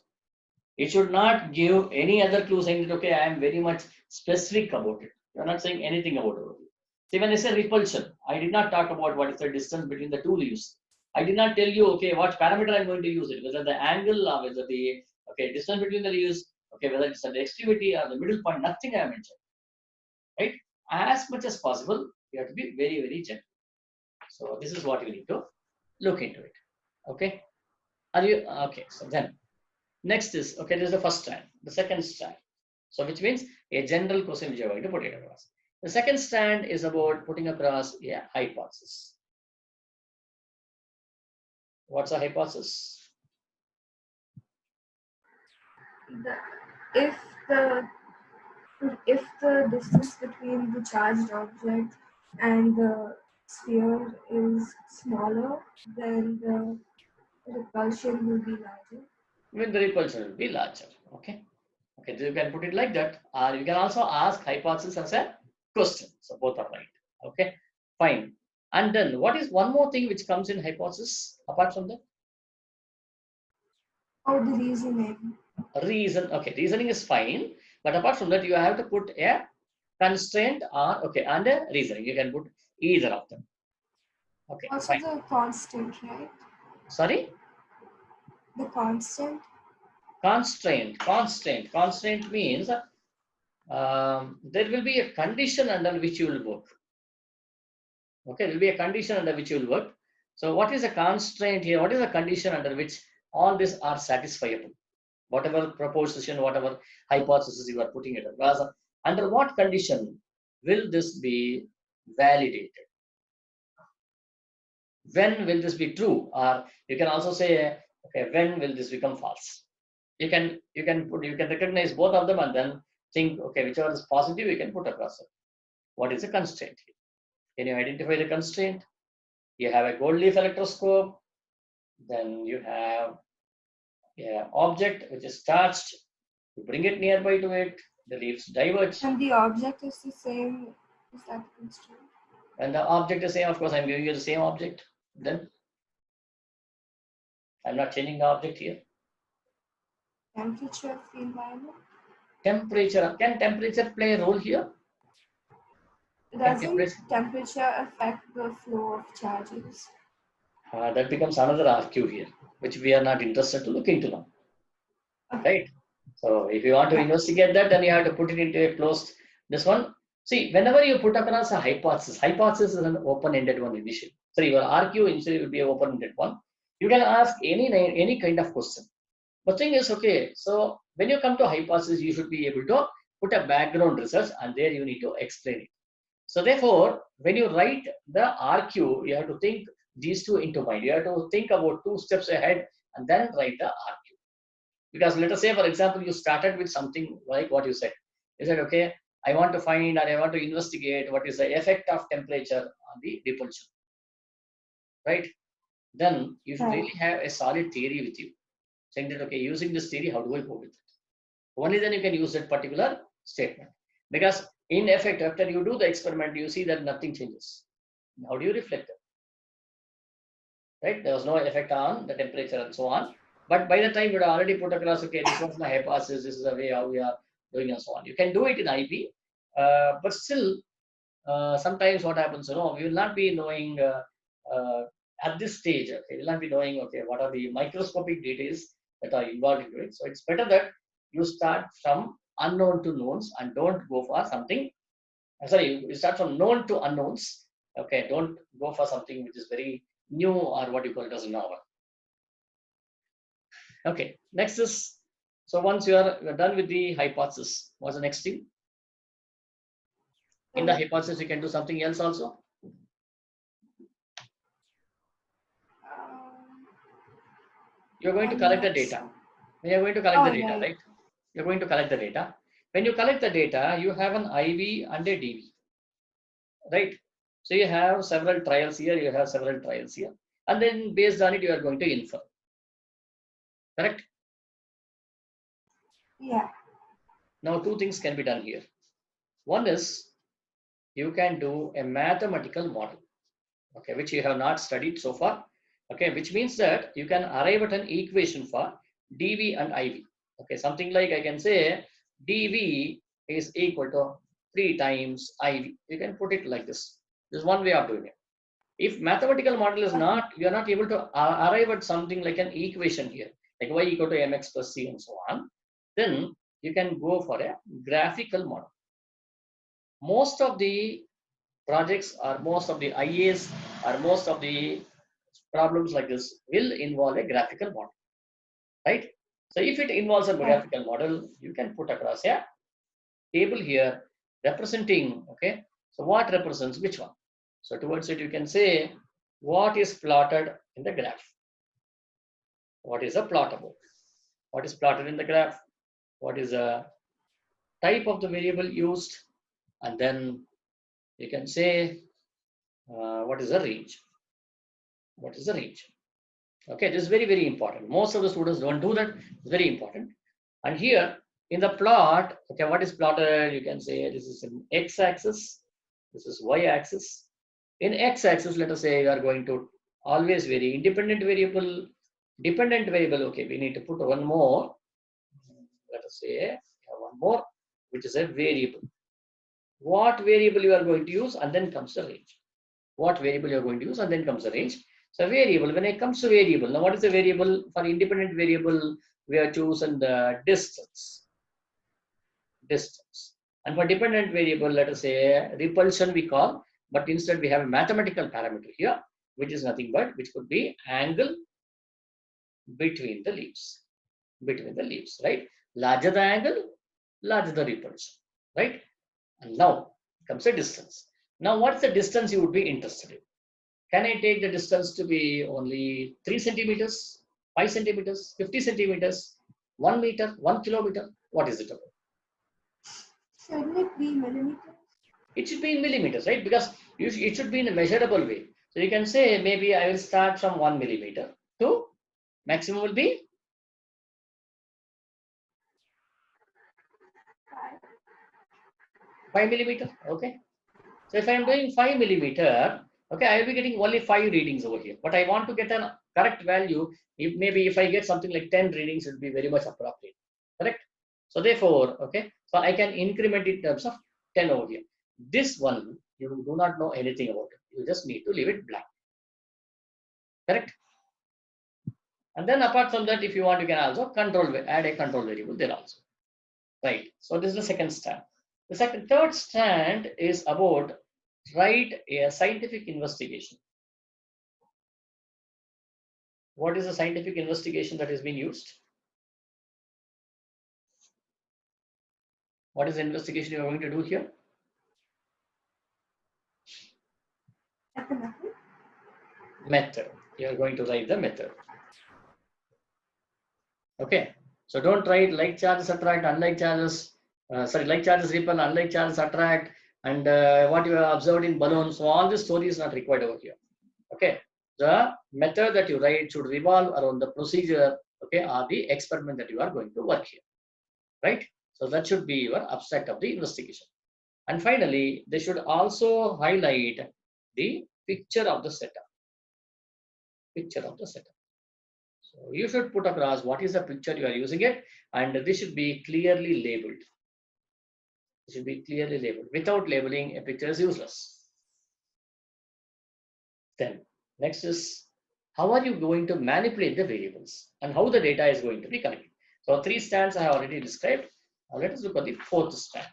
It should not give any other clue saying that, okay, I am very much specific about it. You are not saying anything about it. See, when I say repulsion, I did not talk about what is the distance between the two leaves. I did not tell you, okay, what parameter I'm going to use it, whether the angle or whether the, okay, distance between the leaves, okay, whether it's the extremity or the middle point, nothing I have mentioned, right? As much as possible, you have to be very, very gentle. So this is what you need to look into it. Okay. Are you okay? So then next is, okay, this is the first strand. The second strand. So which means a general question which you are going to put it across. The second strand is about putting across a hypothesis. What's a hypothesis? If the if the distance between the charged object and the sphere is smaller, then the repulsion will be larger. When the repulsion will be larger. Okay. Okay, so you can put it like that, or you can also ask hypothesis as a question. So both are right. Okay, fine. And then what is one more thing which comes in hypothesis apart from that? Or the reasoning. Reason. Okay, reasoning is fine, but apart from that, you have to put a constraint or okay, and a reasoning. You can put either of them. Okay, Also fine. the constant, right? Sorry, The constant. constraint means there will be a condition under which you will work. Okay, there will be a condition under which you will work. So what is a constraint here? What is a condition under which all these are satisfiable? Whatever proposition, whatever hypothesis you are putting it across, under what condition will this be validated? When will this be true? Or you can also say, okay, when will this become false? You can recognize both of them and then think, okay, whichever is positive, you can put across it. What is a constraint here? Can you identify the constraint? You have a gold leaf electroscope, then you have an object which is charged. You bring it nearby to it, the leaves diverge. And the object is the same as that constraint. And the object is same, of course, I'm giving you the same object. Then I'm not changing the object here. Temperature of the environment. Temperature, can temperature play a role here? Doesn't temperature affect the flow of charges? That becomes another RQ here, which we are not interested to look into now. Right? So if you want to investigate that, then you have to put it into a closed, this one. See, whenever you put across a hypothesis is an open-ended one initially. So your RQ initially will be an open-ended one. You can ask any kind of question. The thing is, okay, so when you come to hypothesis, you should be able to put a background research and there you need to explain it. So therefore, when you write the RQ, you have to think these two into mind. You have to think about 2 steps ahead and then write the RQ. Because let us say, for example, you started with something like what you said. You said, okay, I want to find or I want to investigate what is the effect of temperature on the repulsion. Right? Then you should really have a solid theory with you. Saying that, okay, using this theory, how do I go with it? Only then you can use that particular statement. Because in effect, after you do the experiment, you see that nothing changes. How do you reflect it? Right? There was no effect on the temperature and so on. But by the time you had already put across, okay, this was my hypothesis, this is the way how we are doing and so on. You can do it in IP, but still, sometimes what happens, we will not be knowing at this stage, okay, we will not be knowing, okay, what are the microscopic details that are involved into it. So it's better that you start from unknown to knowns and don't go for something. Sorry, you start from known to unknowns. Okay, don't go for something which is very new or what you call it as novel. Okay, next is, so once you're done with the hypothesis, what's the next thing? In the hypothesis, you can do something else also. You're going to collect the data. When you're going to collect the data, right? You're going to collect the data. When you collect the data, you have an IV and a DV, right? So you have several trials here, you have several trials here. And then based on it, you are going to infer. Correct? Yeah. Now, two things can be done here. One is you can do a mathematical model, okay, which you have not studied so far, okay, which means that you can arrive at an equation for dv and iv. Okay, something like I can say dv is equal to 3 times iv. You can put it like this. This is one way of doing it. If mathematical model is not, you are not able to arrive at something like an equation here, like y equal to mx plus c and so on, then you can go for a graphical model. Most of the projects or most of the IAs or most of the problems like this will involve a graphical model, right? So if it involves a graphical model, you can put across a table here representing, okay, so what represents which one? So towards it, you can say what is plotted in the graph. What is a plottable? What is plotted in the graph? What is a type of the variable used? And then you can say what is the range? What is the range? Okay, this is very, very important. Most of the students don't do that. It's very important. And here in the plot, okay, what is plotted? You can say this is an x-axis, this is y-axis. In x-axis, let us say you are going to always vary independent variable, dependent variable. Okay, we need to put one more. Let us say one more, which is a variable. What variable you are going to use, and then comes the range. What variable you are going to use, and then comes the range. So variable, when it comes to variable, now what is the variable? For independent variable, we have chosen the distance. Distance. And for dependent variable, let us say repulsion we call, but instead we have a mathematical parameter here, which is nothing but, which could be angle between the leaves. Between the leaves, right? Larger the angle, larger the repulsion, right? And now comes the distance. Now what's the distance you would be interested in? Can I take the distance to be only 3 centimeters, 5 centimeters, 50 centimeters, 1 meter, 1 kilometer? What is it about? Shouldn't it be millimeters? It should be in millimeters, right? Because it should be in a measurable way. So you can say maybe I will start from 1 millimeter to maximum will be 5 millimeter. Okay. So if I am doing 5 millimeter, okay, I will be getting only 5 readings over here. But I want to get a correct value. Maybe if I get something like 10 readings, it will be very much appropriate. Correct? So therefore, okay, so I can increment in terms of 10 over here. This one, you do not know anything about it. You just need to leave it blank. Correct? And then apart from that, if you want, you can also add a control variable there also. Right. So this is the second stand. The third stand is about write a scientific investigation. What is the scientific investigation that is being used? What is the investigation you are going to do here? Method. You are going to write the method. Okay. So don't write like charges attract, unlike charges. Like charges repel, unlike charges attract, and what you have observed in balloons. So all this story is not required over here. Okay. The method that you write should revolve around the procedure, okay, or the experiment that you are going to work here, right? So that should be your abstract of the investigation. And finally, they should also highlight the picture of the setup. Picture of the setup. So you should put across what is the picture you are using it, and this should be clearly labeled. It should be clearly labeled. Without labeling, a picture is useless. Then next is how are you going to manipulate the variables and how the data is going to be collected. So 3 strands I have already described. Now let us look at the 4th strand.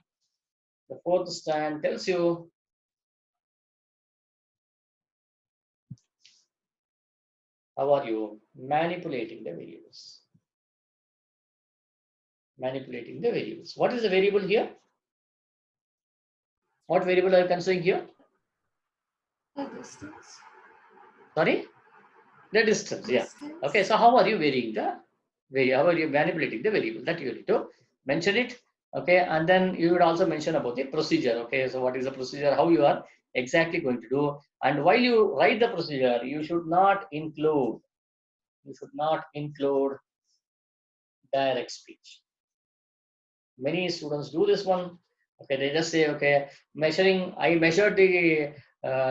The 4th strand tells you how are you manipulating the variables. Manipulating the variables. What is the variable here? What variable are you considering here? The distance. Sorry? The distance, yeah. Distance. Okay, so how are you varying the variable? How are you manipulating the variable? That you need to mention it. Okay, and then you would also mention about the procedure. Okay, so what is the procedure? How you are exactly going to do? And while you write the procedure, you should not include direct speech. Many students do this one. Okay, they just say, okay, I measured the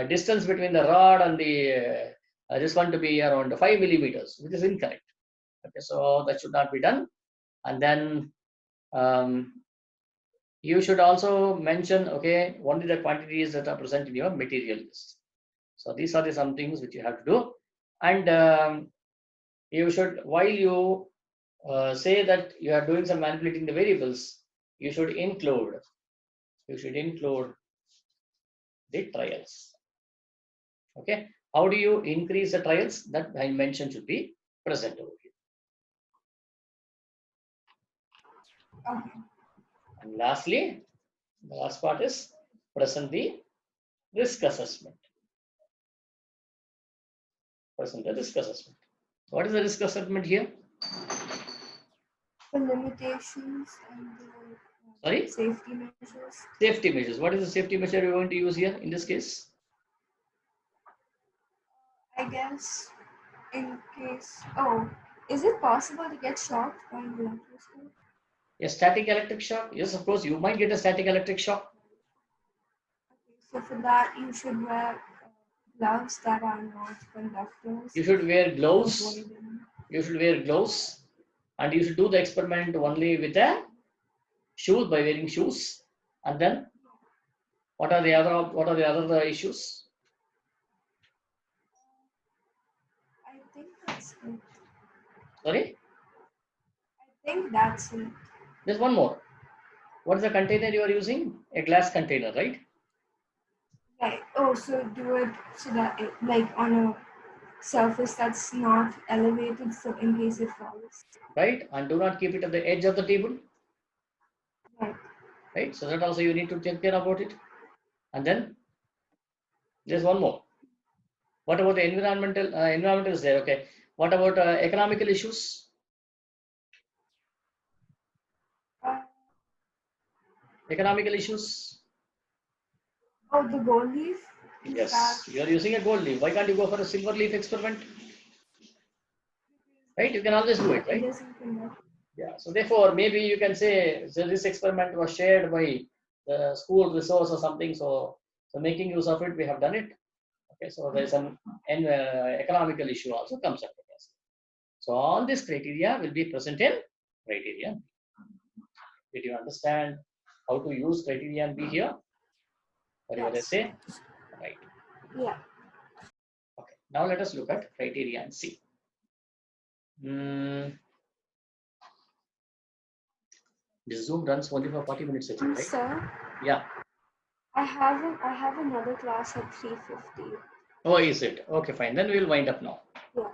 distance between the rod and the this one to be around 5 millimeters, which is incorrect. Okay, so that should not be done. And then you should also mention, okay, only the quantities that are present in your material list. So these are the some things which you have to do. And you should, while you say that you are doing some manipulating the variables, you should include the trials. Okay, how do you increase the trials? That I mentioned should be present over here. Okay. And lastly, the last part is present the risk assessment. Present the risk assessment. What is the risk assessment here? The limitations and the Sorry? safety measures. Safety measures. What is the safety measure you're going to use here in this case? I guess in case. Oh, is it possible to get shocked by an electricity? A static electric shock? Yes, of course, you might get a static electric shock. Okay, so for that you should wear gloves that are not conductors. You should wear to gloves. avoid them. You should wear gloves, and you should do the experiment only with a shoes, by wearing shoes. And then what are the other issues? I think that's it. Sorry, I think that's it. there's one more. What is the container you are using? A glass container, right? Right. Oh, so do it so that it, like on a surface that's not elevated, so in case it falls. Right, and do not keep it at the edge of the table. Right. Right, so that also you need to take care about it. And then there's one more. What about the environmental is there? Okay. What about economical issues? Economical issues? Oh, the gold leaf? Is Yes, that you are using a gold leaf. Why can't you go for a silver leaf experiment? Right, you can always do it, it right? doesn't conduct? Yeah, so therefore, maybe you can say, so this experiment was shared by the school resource or something, so making use of it, we have done it. Okay, so there's an economical issue also comes up with us. So all this criteria will be present in criterion. Did you understand how to use criterion B here? Whatever they Yes. say, right? Yeah. Okay. Now let us look at criterion C. This Zoom runs only for 40 minutes, I think, right? Sir, Yeah. I have another class at 3:50. Oh, is it? Okay, fine. Then we'll wind up now. Yeah.